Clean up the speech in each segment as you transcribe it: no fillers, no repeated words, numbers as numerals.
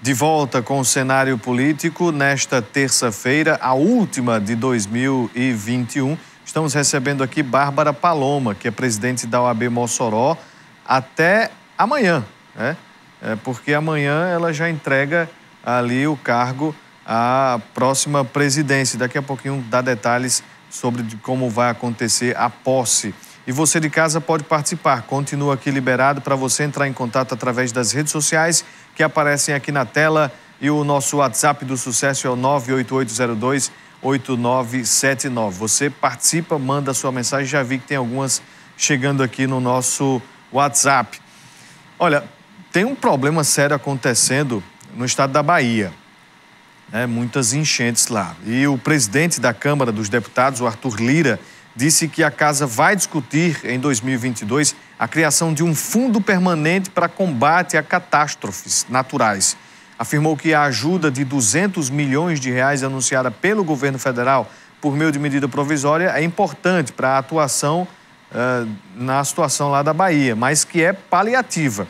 De volta com o cenário político, nesta terça-feira, a última de 2021, estamos recebendo aqui Bárbara Paloma, que é presidente da OAB Mossoró, até amanhã, né? Porque amanhã ela já entrega ali o cargo à próxima presidência. Daqui a pouquinho dá detalhes sobre como vai acontecer a posse. E você de casa pode participar, continua aqui liberado para você entrar em contato através das redes sociais que aparecem aqui na tela, e o nosso WhatsApp do Sucesso é o 98802-8979. Você participa, manda a sua mensagem, já vi que tem algumas chegando aqui no nosso WhatsApp. Olha, tem um problema sério acontecendo no estado da Bahia, né? Muitas enchentes lá. E o presidente da Câmara dos Deputados, o Arthur Lira, disse que a casa vai discutir em 2022 a criação de um fundo permanente para combate a catástrofes naturais. Afirmou que a ajuda de 200 milhões de reais anunciada pelo governo federal por meio de medida provisória é importante para a atuação na situação lá da Bahia, mas que é paliativa.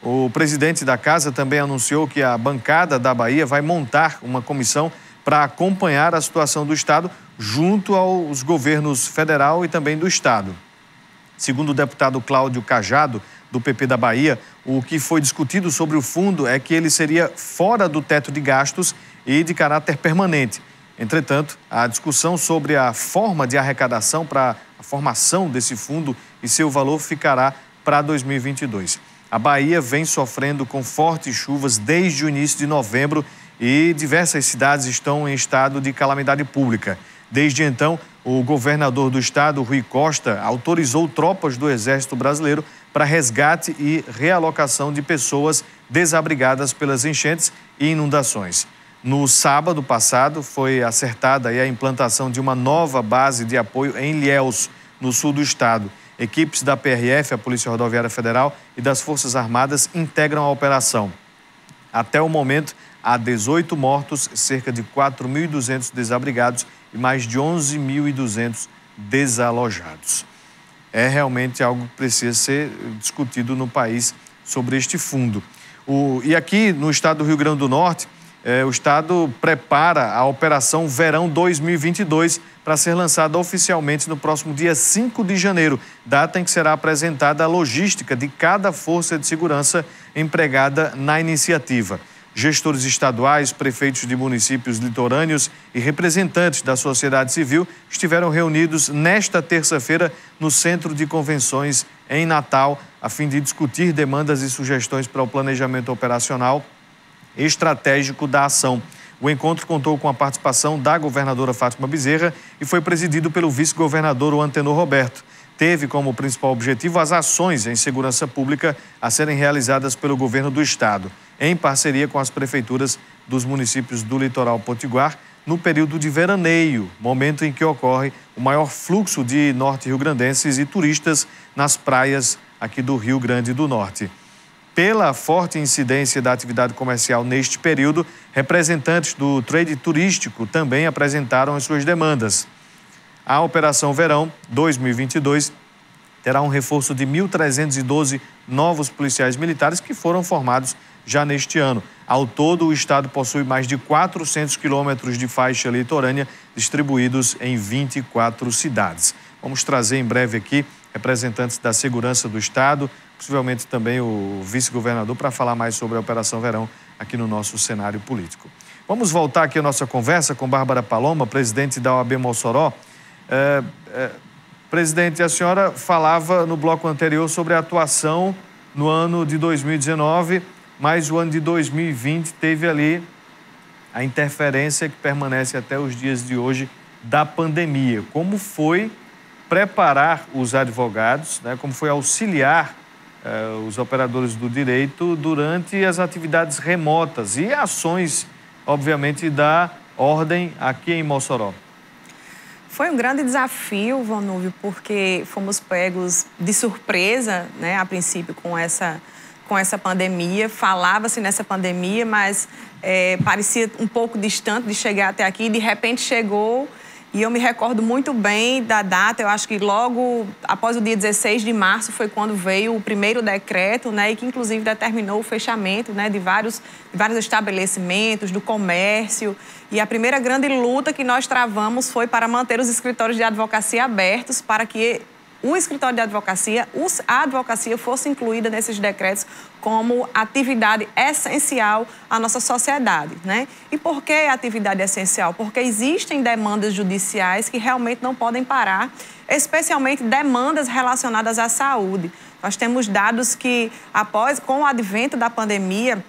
O presidente da casa também anunciou que a bancada da Bahia vai montar uma comissão para acompanhar a situação do estado junto aos governos federal e também do estado. Segundo o deputado Cláudio Cajado, do PP da Bahia, o que foi discutido sobre o fundo é que ele seria fora do teto de gastos e de caráter permanente. Entretanto, a discussão sobre a forma de arrecadação para a formação desse fundo e seu valor ficará para 2022. A Bahia vem sofrendo com fortes chuvas desde o início de novembro e diversas cidades estão em estado de calamidade pública. Desde então, o governador do estado, Rui Costa, autorizou tropas do Exército Brasileiro para resgate e realocação de pessoas desabrigadas pelas enchentes e inundações. No sábado passado, foi acertada a implantação de uma nova base de apoio em Ilhéus, no sul do estado. Equipes da PRF, a Polícia Rodoviária Federal, e das Forças Armadas integram a operação. Até o momento, há 18 mortos, cerca de 4.200 desabrigados e mais de 11.200 desalojados. É realmente algo que precisa ser discutido no país sobre este fundo. E aqui no estado do Rio Grande do Norte, o estado prepara a Operação Verão 2022 para ser lançada oficialmente no próximo dia 5 de janeiro, data em que será apresentada a logística de cada força de segurança empregada na iniciativa. Gestores estaduais, prefeitos de municípios litorâneos e representantes da sociedade civil estiveram reunidos nesta terça-feira no Centro de Convenções em Natal, a fim de discutir demandas e sugestões para o planejamento operacional estratégico da ação. O encontro contou com a participação da governadora Fátima Bezerra e foi presidido pelo vice-governador Antenor Roberto. Teve como principal objetivo as ações em segurança pública a serem realizadas pelo governo do estado, em parceria com as prefeituras dos municípios do litoral potiguar, no período de veraneio, momento em que ocorre o maior fluxo de norte-riograndenses e turistas nas praias aqui do Rio Grande do Norte. Pela forte incidência da atividade comercial neste período, representantes do trade turístico também apresentaram as suas demandas. A Operação Verão 2022 terá um reforço de 1.312 novos policiais militares que foram formados já neste ano. Ao todo, o estado possui mais de 400 quilômetros de faixa litorânea distribuídos em 24 cidades. Vamos trazer em breve aqui representantes da segurança do estado, possivelmente também o vice-governador, para falar mais sobre a Operação Verão aqui no nosso cenário político. Vamos voltar aqui a nossa conversa com Bárbara Paloma, presidente da OAB Mossoró. Presidente, a senhora falava no bloco anterior sobre a atuação no ano de 2019, mas o ano de 2020 teve ali a interferência que permanece até os dias de hoje da pandemia. Como foi preparar os advogados, né? Como foi auxiliar os operadores do direito durante as atividades remotas e ações, obviamente, da ordem aqui em Mossoró? Foi um grande desafio, Vanúvio, porque fomos pegos de surpresa, né, a princípio, com essa pandemia. Falava-se nessa pandemia, mas parecia um pouco distante de chegar até aqui. De repente chegou E eu me recordo muito bem da data, eu acho que logo após o dia 16 de março foi quando veio o primeiro decreto, né, e que inclusive determinou o fechamento, né, de vários estabelecimentos, do comércio. E a primeira grande luta que nós travamos foi para manter os escritórios de advocacia abertos, para que o escritório de advocacia, a advocacia fosse incluída nesses decretos como atividade essencial à nossa sociedade, né? E por que atividade essencial? Porque existem demandas judiciais que realmente não podem parar, especialmente demandas relacionadas à saúde. Nós temos dados que, com o advento da pandemia,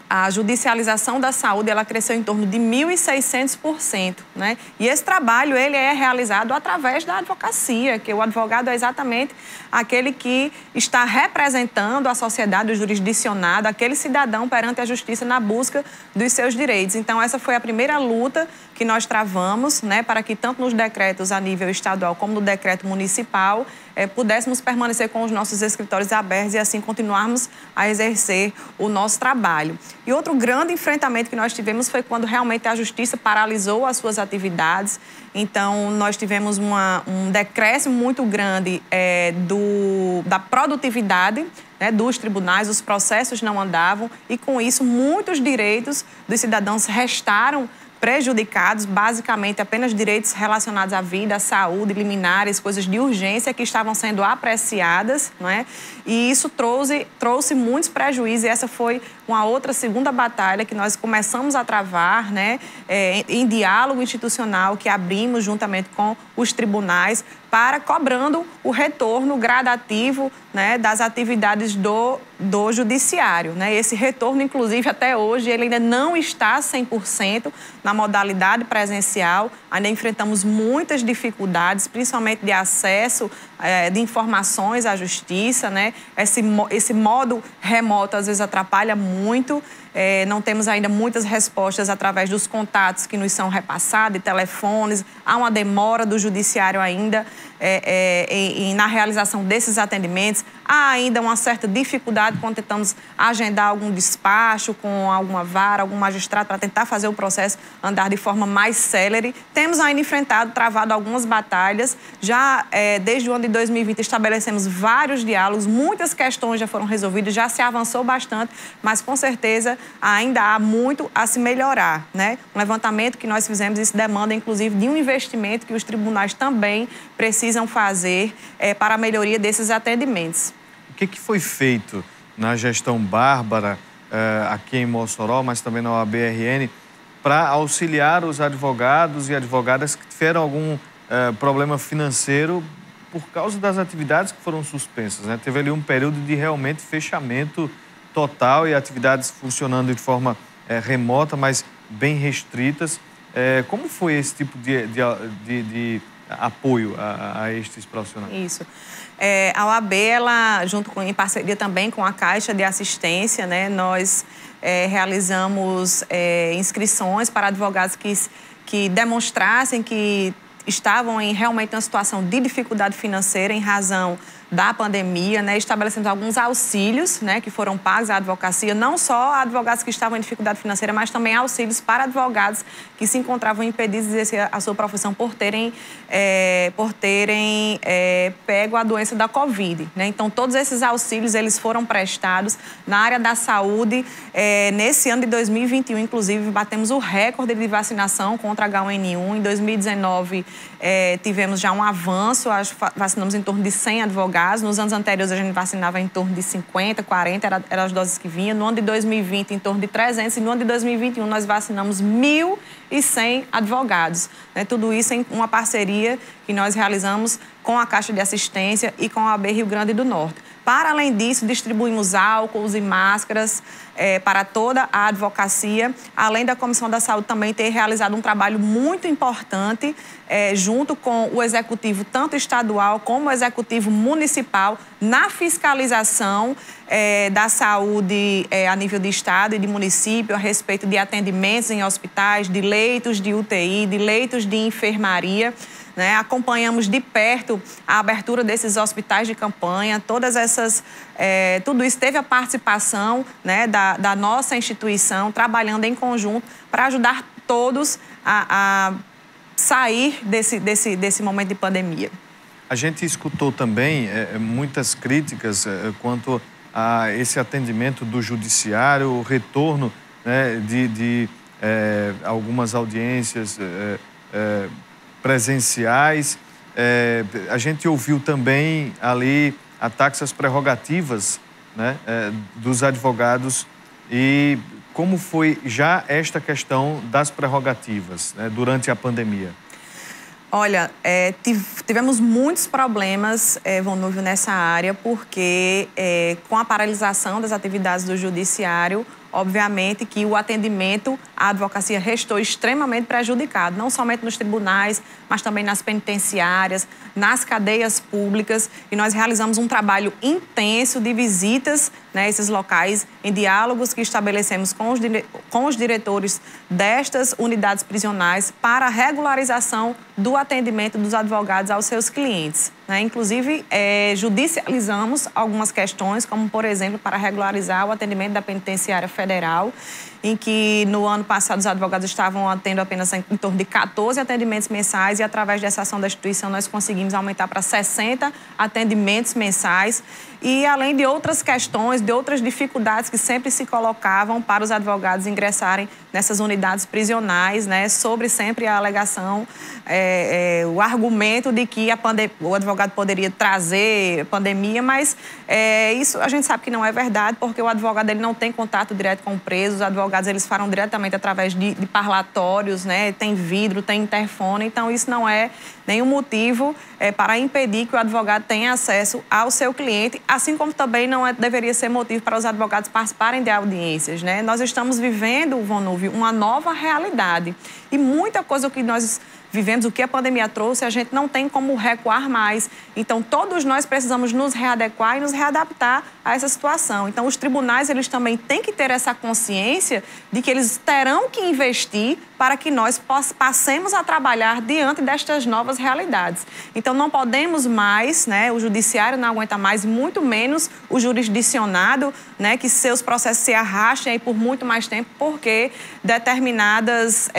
a judicialização da saúde, ela cresceu em torno de 1.600%, né? E esse trabalho, ele é realizado através da advocacia, que o advogado é exatamente aquele que está representando a sociedade, o jurisdicionado, aquele cidadão perante a justiça na busca dos seus direitos. Então, essa foi a primeira luta que nós travamos, né, para que tanto nos decretos a nível estadual como no decreto municipal pudéssemos permanecer com os nossos escritórios abertos e assim continuarmos a exercer o nosso trabalho. E outro grande enfrentamento que nós tivemos foi quando realmente a justiça paralisou as suas atividades. Então, nós tivemos um decréscimo muito grande da produtividade, né, dos tribunais, os processos não andavam e, com isso, muitos direitos dos cidadãos restaram prejudicados, basicamente apenas direitos relacionados à vida, à saúde, liminares, coisas de urgência que estavam sendo apreciadas, não é? E isso trouxe muitos prejuízos e essa foi uma outra segunda batalha que nós começamos a travar, né, em diálogo institucional que abrimos juntamente com os tribunais para cobrando o retorno gradativo, né, das atividades do judiciário, né? Esse retorno, inclusive, até hoje, ele ainda não está 100% na modalidade presencial. Ainda enfrentamos muitas dificuldades, principalmente de acesso de informações à justiça, né? Esse modo remoto, às vezes, atrapalha muito. Não temos ainda muitas respostas através dos contatos que nos são repassados, telefones. Há uma demora do judiciário ainda na realização desses atendimentos. Há ainda uma certa dificuldade quando tentamos agendar algum despacho com alguma vara, algum magistrado para tentar fazer o processo andar de forma mais célere. Temos ainda travado algumas batalhas. Já desde o ano de 2020 estabelecemos vários diálogos, muitas questões já foram resolvidas, já se avançou bastante, mas com certeza ainda há muito a se melhorar, né? Um levantamento que nós fizemos, isso demanda, inclusive, de um investimento que os tribunais também precisam fazer para a melhoria desses atendimentos. O que foi feito na gestão Bárbara, aqui em Mossoró, mas também na OAB-RN, para auxiliar os advogados e advogadas que tiveram algum problema financeiro por causa das atividades que foram suspensas, né? Teve ali um período de realmente fechamento total e atividades funcionando de forma remota, mas bem restritas. Como foi esse tipo de apoio a estes profissionais? Isso. A OAB, ela, em parceria também com a Caixa de Assistência, né, nós realizamos inscrições para advogados que demonstrassem que estavam realmente em uma situação de dificuldade financeira em razão da pandemia, né? Estabelecemos alguns auxílios, né, que foram pagos à advocacia, não só a advogados que estavam em dificuldade financeira, mas também auxílios para advogados que se encontravam impedidos de exercer a sua profissão por terem pego a doença da Covid, né? Então, todos esses auxílios, eles foram prestados na área da saúde. Nesse ano de 2021, inclusive, batemos o recorde de vacinação contra H1N1. Em 2019, tivemos já um avanço, vacinamos em torno de 100 advogados. Nos anos anteriores, a gente vacinava em torno de 50, 40, eram as doses que vinham. No ano de 2020, em torno de 300. E no ano de 2021, nós vacinamos 1.100 advogados. Né? Tudo isso em uma parceria que nós realizamos com a Caixa de Assistência e com a OAB Rio Grande do Norte. Para além disso, distribuímos álcools e máscaras para toda a advocacia, além da Comissão da Saúde também ter realizado um trabalho muito importante junto com o Executivo, tanto estadual como o Executivo municipal, na fiscalização da saúde a nível de estado e de município, a respeito de atendimentos em hospitais, de leitos de UTI, de leitos de enfermaria. Né? Acompanhamos de perto a abertura desses hospitais de campanha, tudo isso teve a participação, né, da nossa instituição, trabalhando em conjunto para ajudar todos a sair desse momento de pandemia. A gente escutou também muitas críticas quanto a esse atendimento do judiciário, o retorno, né, de algumas audiências presenciais. A gente ouviu também ali ataques às prerrogativas, né, dos advogados. E como foi já esta questão das prerrogativas, né, durante a pandemia? Olha, tivemos muitos problemas, Vonúvio, nessa área, porque com a paralisação das atividades do judiciário, obviamente que o atendimento à advocacia restou extremamente prejudicado, não somente nos tribunais, mas também nas penitenciárias, nas cadeias públicas. E nós realizamos um trabalho intenso de visitas, né, a esses locais, em diálogos que estabelecemos com os diretores destas unidades prisionais para a regularização do atendimento dos advogados aos seus clientes, né? Inclusive, judicializamos algumas questões, como, por exemplo, para regularizar o atendimento da penitenciária federal, em que no ano passado os advogados estavam tendo apenas em torno de 14 atendimentos mensais e através dessa ação da instituição nós conseguimos aumentar para 60 atendimentos mensais e além de outras questões, de outras dificuldades que sempre se colocavam para os advogados ingressarem nessas unidades prisionais, né, sobre sempre a alegação, o argumento de que o advogado poderia trazer pandemia, mas isso a gente sabe que não é verdade, porque o advogado ele não tem contato direto com o preso, os advogados eles falam diretamente através de parlatórios, né, tem vidro, tem interfone, então isso não é nenhum motivo para impedir que o advogado tenha acesso ao seu cliente, assim como também não deveria ser motivo para os advogados participarem de audiências, né? Nós estamos vivendo, Vonúvio, uma nova realidade e muita coisa que nós vivemos, o que a pandemia trouxe, a gente não tem como recuar mais. Então, todos nós precisamos nos readequar e nos readaptar a essa situação. Então, os tribunais, eles também têm que ter essa consciência de que eles terão que investir para que nós passemos a trabalhar diante destas novas realidades. Então, não podemos mais, né, o judiciário não aguenta mais, muito menos o jurisdicionado, né, que seus processos se arrastem aí por muito mais tempo, porque determinadas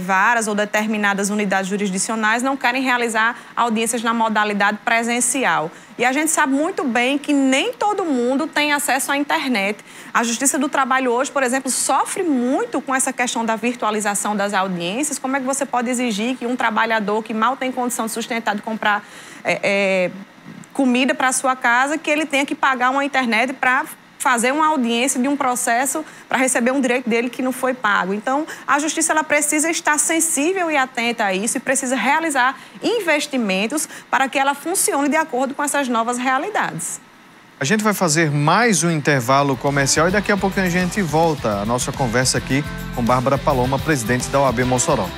varas ou determinadas unidades jurisdicionais não querem realizar audiências na modalidade presencial. E a gente sabe muito bem que nem todo mundo tem acesso à internet. A Justiça do Trabalho hoje, por exemplo, sofre muito com essa questão da virtualização das audiências. Como é que você pode exigir que um trabalhador que mal tem condição de sustentar, de comprar comida para a sua casa, que ele tenha que pagar uma internet para fazer uma audiência de um processo para receber um direito dele que não foi pago. Então, a Justiça ela precisa estar sensível e atenta a isso e precisa realizar investimentos para que ela funcione de acordo com essas novas realidades. A gente vai fazer mais um intervalo comercial e daqui a pouquinho a gente volta a nossa conversa aqui com Bárbara Paloma, presidente da OAB Mossoró.